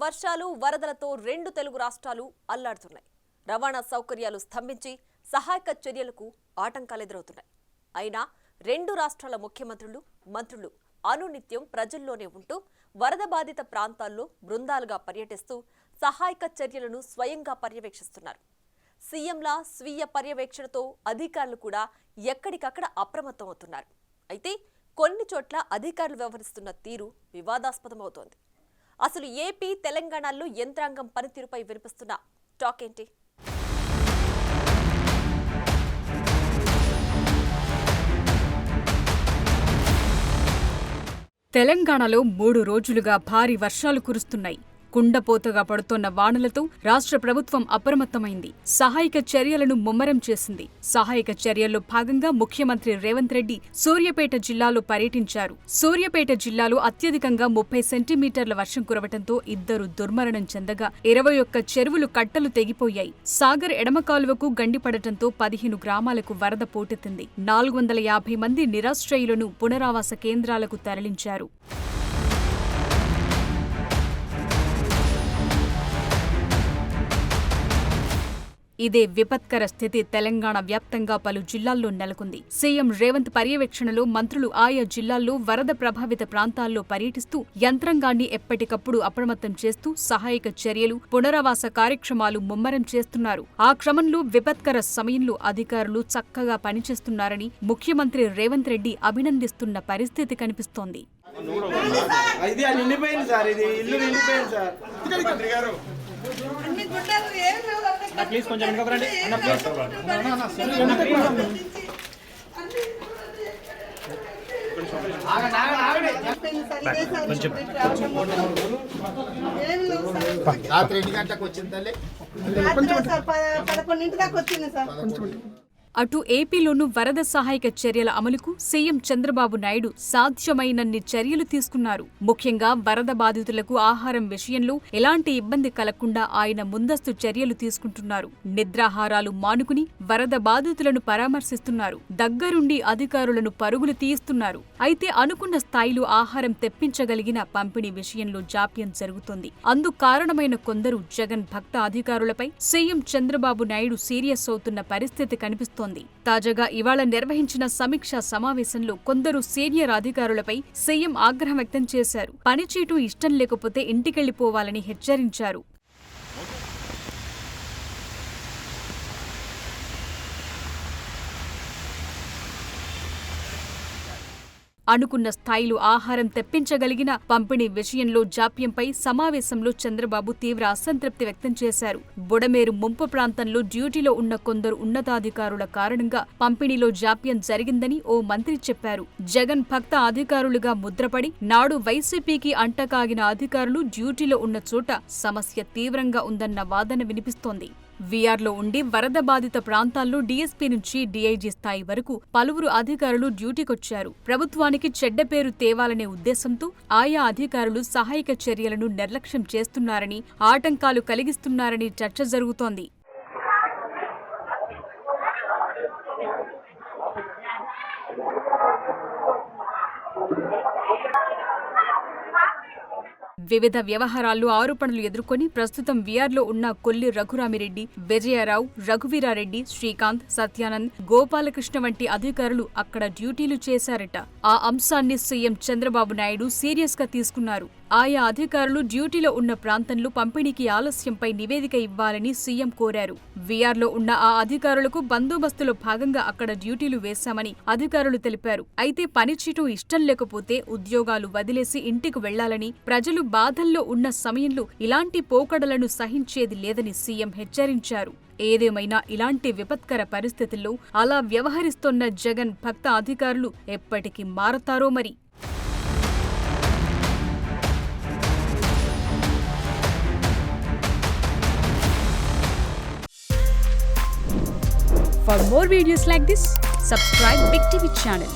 వర్షాలు వరదలతో రెండు తెలుగు రాష్ట్రాలు అల్లాడుతున్నాయి. రవాణా సౌకర్యాలు స్తంభించి సహాయక చర్యలకు ఆటంకాలు ఎదురవుతున్నాయి. అయినా రెండు రాష్ట్రాల ముఖ్యమంత్రులు, మంత్రులు అనునిత్యం ప్రజల్లోనే ఉంటూ వరద బాధిత ప్రాంతాల్లో బృందాలుగా పర్యటిస్తూ సహాయక చర్యలను స్వయంగా పర్యవేక్షిస్తున్నారు. సీఎంలా స్వీయ పర్యవేక్షణతో అధికారులు కూడా ఎక్కడికక్కడ అప్రమత్తం అవుతున్నారు. అయితే కొన్ని చోట్ల అధికారులు వ్యవహరిస్తున్న తీరు వివాదాస్పదమవుతోంది. అసలు ఏపీ, తెలంగాణలో యంత్రాంగం పనితీరుపై వినిపిస్తున్న టాక్ ఏంటి? తెలంగాణలో 3 రోజులుగా భారీ వర్షాలు కురుస్తున్నాయి. కుండపోతగా పడుతోన్న వానలతో రాష్ట్ర ప్రభుత్వం అప్రమత్తమైంది. సహాయక చర్యలను ముమ్మరం చేసింది. సహాయక చర్యల్లో భాగంగా ముఖ్యమంత్రి రేవంత్ రెడ్డి సూర్యాపేట జిల్లాలో పర్యటించారు. సూర్యాపేట జిల్లాలో అత్యధికంగా 30 సెంటీమీటర్ల వర్షం కురవడంతో 2 దుర్మరణం చెందగా 21 చెరువులు కట్టలు తెగిపోయాయి. సాగర్ ఎడమ కాలువకు గండిపడటంతో 15 గ్రామాలకు వరద పోటెత్తింది. 450 మంది నిరాశ్రయులను పునరావాస కేంద్రాలకు తరలించారు. ఇదే విపత్కర స్థితి తెలంగాణ వ్యాప్తంగా పలు జిల్లాల్లో నెలకొంది. సీఎం రేవంత్ పర్యవేక్షణలో మంత్రులు ఆయా జిల్లాల్లో వరద ప్రభావిత ప్రాంతాల్లో పర్యటిస్తూ యంత్రాంగాన్ని ఎప్పటికప్పుడు అప్రమత్తం చేస్తూ సహాయక చర్యలు, పునరావాస కార్యక్రమాలు ముమ్మరం చేస్తున్నారు. ఆ క్రమంలో విపత్కర సమయంలో అధికారులు చక్కగా పనిచేస్తున్నారని ముఖ్యమంత్రి రేవంత్ రెడ్డి అభినందిస్తున్న పరిస్థితి కనిపిస్తోంది. ప్లీజ్ కొంచెం వెనక రండి అన్న, ప్లీజ్ రాత్రి 2 గంటలకు వచ్చింది. 11 దాకా వచ్చింది సార్. అటు ఏపీలోనూ వరద సహాయక చర్యల అమలుకు సీఎం చంద్రబాబు నాయుడు సాధ్యమైనన్ని చర్యలు తీసుకున్నారు. ముఖ్యంగా వరద బాధితులకు ఆహారం విషయంలో ఎలాంటి ఇబ్బంది కలగకుండా ఆయన ముందస్తు చర్యలు తీసుకుంటున్నారు. నిద్రాహారాలు మానుకుని వరద బాధితులను పరామర్శిస్తున్నారు. దగ్గరుండి అధికారులను పరుగులు తీయిస్తున్నారు. అయితే అనుకున్న స్థాయిలో ఆహారం తెప్పించగలిగిన పంపిణీ విషయంలో జాప్యం జరుగుతోంది. అందుకు కారణమైన కొందరు జగన్ భక్త అధికారులపై సీఎం చంద్రబాబు నాయుడు సీరియస్ అవుతున్న పరిస్థితి కనిపిస్తోంది. తాజాగా ఇవాళ నిర్వహించిన సమీక్షా సమావేశంలో కొందరు సీనియర్ అధికారులపై సీఎం ఆగ్రహం వ్యక్తం చేశారు. పనిచేయటం ఇష్టం లేకపోతే ఇంటికెళ్లిపోవాలని హెచ్చరించారు. అనుకున్న స్థాయిలో ఆహారం తెప్పించగలిగిన పంపిణీ విషయంలో జాప్యంపై సమావేశంలో చంద్రబాబు తీవ్ర అసంతృప్తి వ్యక్తం చేశారు. బుడమేరు ముంపు ప్రాంతంలో డ్యూటీలో ఉన్న కొందరు ఉన్నతాధికారుల కారణంగా పంపిణీలో జాప్యం జరిగిందని ఓ మంత్రి చెప్పారు. జగన్ భక్త అధికారులుగా ముద్రపడి నాడు వైసీపీకి అంటకాగిన అధికారులు డ్యూటీలో ఉన్న చోట సమస్య తీవ్రంగా ఉందన్న వాదన వినిపిస్తోంది. వీఆర్లో ఉండి వరద బాధిత ప్రాంతాల్లో డీఎస్పీ నుంచి డీఐజీ స్థాయి వరకు పలువురు అధికారులు డ్యూటీకొచ్చారు. ప్రభుత్వానికి చెడ్డ పేరు తేవాలనే ఉద్దేశంతో ఆయా అధికారులు సహాయక చర్యలను నిర్లక్ష్యం చేస్తున్నారని, ఆటంకాలు కలిగిస్తున్నారని చర్చ జరుగుతోంది. వివిధ వ్యవహారాల్లో ఆరోపణలు ఎదుర్కొని ప్రస్తుతం వీఆర్లో ఉన్న కొల్లి రఘురామిరెడ్డి, విజయరావు, రఘువీరారెడ్డి, శ్రీకాంత్, సత్యానంద్, గోపాలకృష్ణ వంటి అధికారులు అక్కడ డ్యూటీలు చేశారట. ఆ అంశాన్ని సీఎం చంద్రబాబు నాయుడు సీరియస్ గా తీసుకున్నారు. ఆయా అధికారులు డ్యూటీలో ఉన్న ప్రాంతంలో పంపిణీకి ఆలస్యంపై నివేదిక ఇవ్వాలని సీఎం కోరారు. వీఆర్లో ఉన్న ఆ అధికారులకు బందోబస్తులో భాగంగా అక్కడ డ్యూటీలు వేశామని అధికారులు తెలిపారు. అయితే పనిచేయటం ఇష్టం లేకపోతే ఉద్యోగాలు వదిలేసి ఇంటికి వెళ్లాలని, ప్రజలు బాధల్లో ఉన్న సమయంలో ఇలాంటి పోకడలను సహించేది లేదని సీఎం హెచ్చరించారు. ఏదేమైనా ఇలాంటి విపత్కర పరిస్థితుల్లో అలా వ్యవహరిస్తోన్న జగన్ భక్త అధికారులు ఎప్పటికి మారతారో మరి. For more videos like this, subscribe Big TV channel.